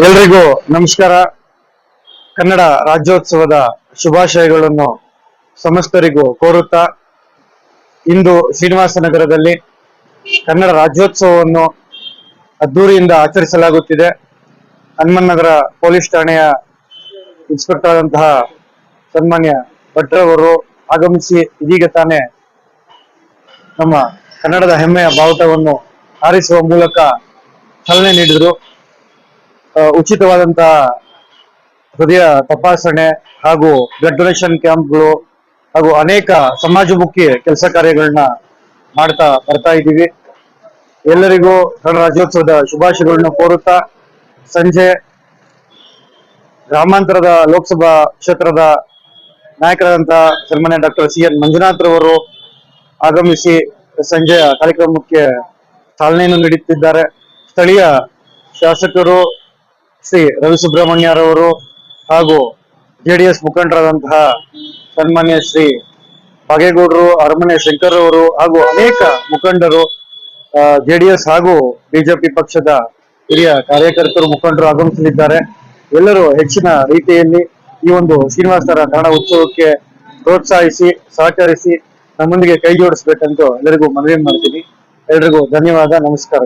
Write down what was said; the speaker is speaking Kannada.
ಎಲ್ರಿಗೂ ನಮಸ್ಕಾರ. ಕನ್ನಡ ರಾಜ್ಯೋತ್ಸವದ ಶುಭಾಶಯಗಳನ್ನು ಸಮಸ್ತರಿಗೂ ಕೋರುತ್ತಾ ಇಂದು ಶ್ರೀನಿವಾಸನಗರದಲ್ಲಿ ಕನ್ನಡ ರಾಜ್ಯೋತ್ಸವವನ್ನು ಅದ್ದೂರಿಯಿಂದ ಆಚರಿಸಲಾಗುತ್ತಿದೆ. ಹನುಮನಗರ ಪೊಲೀಸ್ ಠಾಣೆಯ ಇನ್ಸ್ಪೆಕ್ಟರ್ ಆದಂತಹ ಸನ್ಮಾನ್ಯ ಭಟ್ರವರು ಆಗಮಿಸಿ ಇದೀಗ ತಾನೇ ನಮ್ಮ ಕನ್ನಡದ ಹೆಮ್ಮೆಯ ಬಾವುಟವನ್ನು ಹಾರಿಸುವ ಮೂಲಕ ಚಾಲನೆ ನೀಡಿದರು. ಉಚಿತವಾದಂತಹ ಹೃದಯ ತಪಾಸಣೆ ಹಾಗೂ ಬ್ಲಡ್ ಡೊನೇಷನ್ ಕ್ಯಾಂಪ್ಗಳು ಹಾಗೂ ಅನೇಕ ಸಮಾಜಮುಖಿ ಕೆಲಸ ಕಾರ್ಯಗಳನ್ನ ಮಾಡ್ತಾ ಬರ್ತಾ ಇದ್ದೀವಿ. ಎಲ್ಲರಿಗೂ ಕನ್ನಡ ರಾಜ್ಯೋತ್ಸವದ ಶುಭಾಶಯಗಳನ್ನು ಕೋರುತ್ತಾ ಸಂಜೆ ಗ್ರಾಮಾಂತರದ ಲೋಕಸಭಾ ಕ್ಷೇತ್ರದ ನಾಯಕರಾದಂತಹ ಸನ್ಮಾನ್ಯ ಡಾಕ್ಟರ್ CN ಮಂಜುನಾಥ್ ರವರು ಆಗಮಿಸಿ ಸಂಜೆಯ ಕಾರ್ಯಕ್ರಮಕ್ಕೆ ಚಾಲನೆಯನ್ನು ನೀಡುತ್ತಿದ್ದಾರೆ. ಸ್ಥಳೀಯ ಶಾಸಕರು ಶ್ರೀ ರವಿ ಸುಬ್ರಹ್ಮಣ್ಯರವರು ಹಾಗೂ JDS ಮುಖಂಡರಾದಂತಹ ಸನ್ಮಾನ್ಯ ಶ್ರೀ ಬಾಗೇಗೌಡರು, ಅರಮನೆ ಶಂಕರ್ ಅವರು ಹಾಗೂ ಅನೇಕ ಮುಖಂಡರು JDS ಹಾಗೂ ಬಿಜೆಪಿ ಪಕ್ಷದ ಹಿರಿಯ ಕಾರ್ಯಕರ್ತರು ಮುಖಂಡರು ಆಗಮಿಸಲಿದ್ದಾರೆ. ಎಲ್ಲರೂ ಹೆಚ್ಚಿನ ರೀತಿಯಲ್ಲಿ ಈ ಒಂದು ಶ್ರೀನಿವಾಸರ ಕನ್ನಡ ಉತ್ಸವಕ್ಕೆ ಪ್ರೋತ್ಸಾಹಿಸಿ ಸಹಕರಿಸಿ ನಮ್ಮೊಂದಿಗೆ ಕೈ ಜೋಡಿಸಬೇಕಂತ ಎಲ್ಲರಿಗೂ ಮನವಿ ಮಾಡ್ತೀನಿ. ಎಲ್ರಿಗೂ ಧನ್ಯವಾದ, ನಮಸ್ಕಾರ.